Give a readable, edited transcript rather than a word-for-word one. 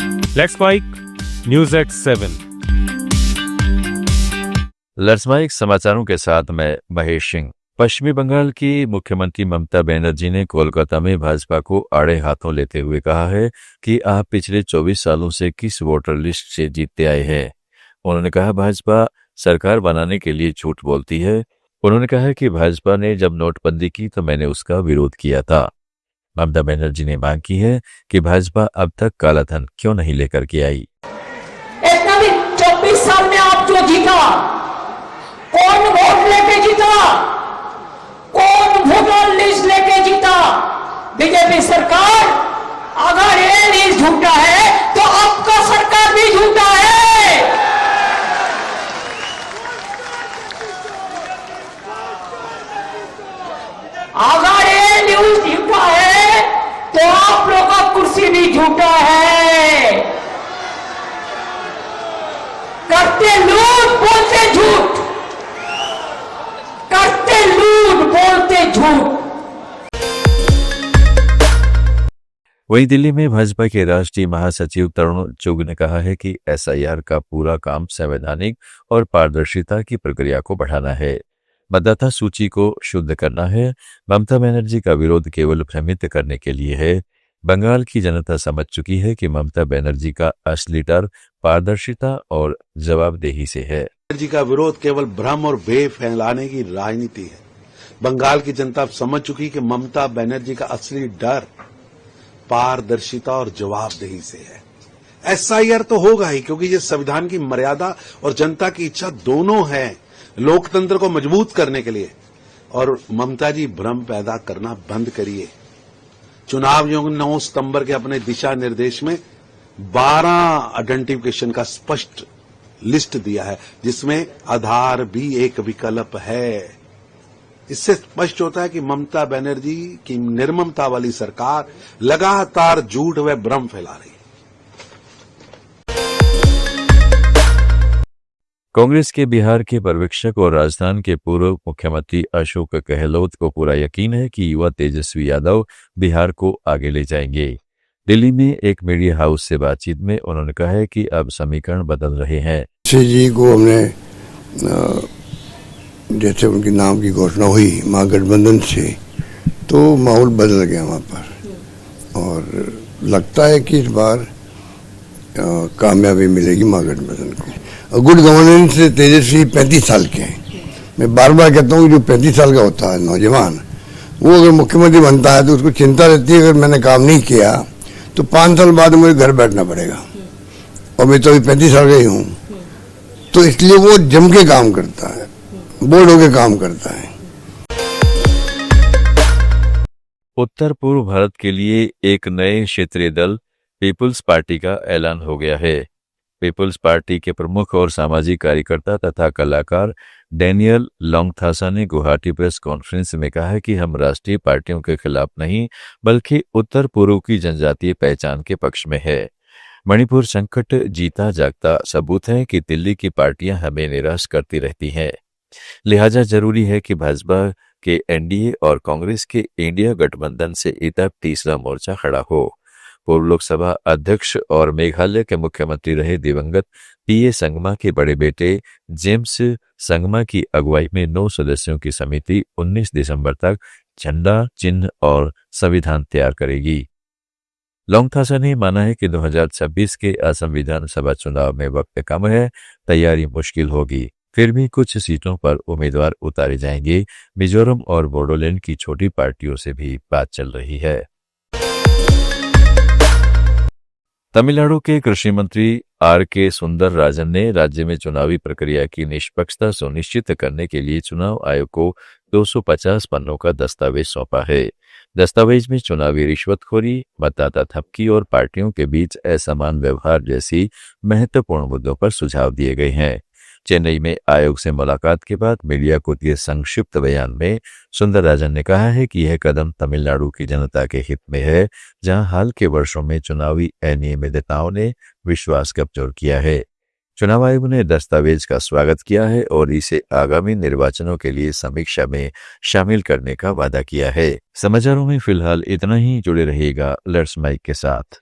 Let's Mike news at 7। Let's Mike समाचारों के साथ मैं महेश सिंह। पश्चिमी बंगाल की मुख्यमंत्री ममता बनर्जी ने कोलकाता में भाजपा को आड़े हाथों लेते हुए कहा है कि आप पिछले 24 सालों से किस वोटर लिस्ट से जीतते आए हैं। उन्होंने कहा भाजपा सरकार बनाने के लिए झूठ बोलती है। उन्होंने कहा कि भाजपा ने जब नोटबंदी की तो मैंने उसका विरोध किया था। ममता बनर्जी ने मांग की है कि भाजपा अब तक काला धन क्यों नहीं लेकर के आई। इतना भी 24 साल में आप जो जीता, कौन वोट लेके जीता, कौन वोटर लिस्ट लेके जीता? बीजेपी सरकार। अगर ये लिस्ट झूठा है तो आपका सरकार भी झूठा है। अगर ये न्यूज झूठा है तो आप लोग का कुर्सी भी झूठा है। करते लूट बोलते झूठ, करते लूट बोलते झूठ। वहीं दिल्ली में भाजपा के राष्ट्रीय महासचिव तरुण चुग ने कहा है कि एसआईआर का पूरा काम संवैधानिक और पारदर्शिता की प्रक्रिया को बढ़ाना है, मतदाता सूची को शुद्ध करना है। ममता बनर्जी का विरोध केवल भ्रमित करने के लिए है। बंगाल की जनता समझ चुकी है कि ममता बनर्जी का असली डर पारदर्शिता और जवाबदेही से है। बनर्जी का विरोध केवल भ्रम और भय फैलाने की राजनीति है। बंगाल की जनता समझ चुकी कि ममता बनर्जी का असली डर पारदर्शिता और जवाबदेही से है। एसआईआर तो होगा ही, क्योंकि ये संविधान की मर्यादा और जनता की इच्छा दोनों है लोकतंत्र को मजबूत करने के लिए। और ममता जी भ्रम पैदा करना बंद करिए। चुनाव आयोग ने 9 सितंबर के अपने दिशा निर्देश में 12 आइडेंटिफिकेशन का स्पष्ट लिस्ट दिया है, जिसमें आधार भी एक विकल्प है। इससे स्पष्ट होता है कि ममता बनर्जी की निर्ममता वाली सरकार लगातार झूठ व भ्रम फैला रही है। कांग्रेस के बिहार के पर्यवेक्षक और राजस्थान के पूर्व मुख्यमंत्री अशोक गहलोत को पूरा यकीन है कि युवा तेजस्वी यादव बिहार को आगे ले जाएंगे। दिल्ली में एक मीडिया हाउस से बातचीत में उन्होंने कहा है कि अब समीकरण बदल रहे हैं। जी को हमने जैसे उनके नाम की घोषणा हुई महागठबंधन से, तो माहौल बदल गया वहाँ पर और लगता है कि इस बार कामयाबी मिलेगी महागठबंधन को। गुड गवर्नेंस से तेजस्वी 35 साल के हैं। मैं बार बार कहता हूँ कि जो 35 साल का होता है नौजवान, वो अगर मुख्यमंत्री बनता है तो उसको चिंता रहती है अगर मैंने काम नहीं किया तो 5 साल बाद मुझे घर बैठना पड़ेगा, और मैं तो अभी 35 साल का ही हूँ। तो इसलिए वो जम के काम करता है, बोर्ड होके काम करता है। उत्तर पूर्व भारत के लिए एक नए क्षेत्रीय दल पीपुल्स पार्टी का ऐलान हो गया है। पीपुल्स पार्टी के प्रमुख और सामाजिक कार्यकर्ता तथा कलाकार डैनियल लोंगथासा ने गुवाहाटी प्रेस कॉन्फ्रेंस में कहा है कि हम राष्ट्रीय पार्टियों के खिलाफ नहीं बल्कि उत्तर पूर्व की जनजातीय पहचान के पक्ष में है। मणिपुर संकट जीता जागता सबूत है कि दिल्ली की पार्टियां हमें निराश करती रहती हैं। लिहाजा जरूरी है कि भाजपा के एनडीए और कांग्रेस के इंडिया गठबंधन से इतर तीसरा मोर्चा खड़ा हो। पूर्व लोकसभा अध्यक्ष और मेघालय के मुख्यमंत्री रहे दिवंगत पीए संगमा के बड़े बेटे जेम्स संगमा की अगुवाई में 9 सदस्यों की समिति 19 दिसंबर तक झंडा, चिन्ह और संविधान तैयार करेगी। लोंगथासा ने माना है कि 2026 के असम विधानसभा चुनाव में वक्त कम है, तैयारी मुश्किल होगी, फिर भी कुछ सीटों पर उम्मीदवार उतारे जाएंगे। मिजोरम और बोडोलैंड की छोटी पार्टियों से भी बात चल रही है। तमिलनाडु के कृषि मंत्री आर.के. सुंदरराजन ने राज्य में चुनावी प्रक्रिया की निष्पक्षता सुनिश्चित करने के लिए चुनाव आयोग को 250 पन्नों का दस्तावेज सौंपा है। दस्तावेज में चुनावी रिश्वतखोरी, मतदाता थपकी और पार्टियों के बीच असमान व्यवहार जैसी महत्वपूर्ण मुद्दों पर सुझाव दिए गए हैं। चेन्नई में आयोग से मुलाकात के बाद मीडिया को दिए संक्षिप्त बयान में सुंदरराजन ने कहा है कि यह कदम तमिलनाडु की जनता के हित में है, जहां हाल के वर्षों में चुनावी अनियमितताओं ने विश्वास कमजोर किया है। चुनाव आयोग ने दस्तावेज का स्वागत किया है और इसे आगामी निर्वाचनों के लिए समीक्षा में शामिल करने का वादा किया है। समाचारों में फिलहाल इतना ही। जुड़े रहिएगा लेट्स माइक के साथ।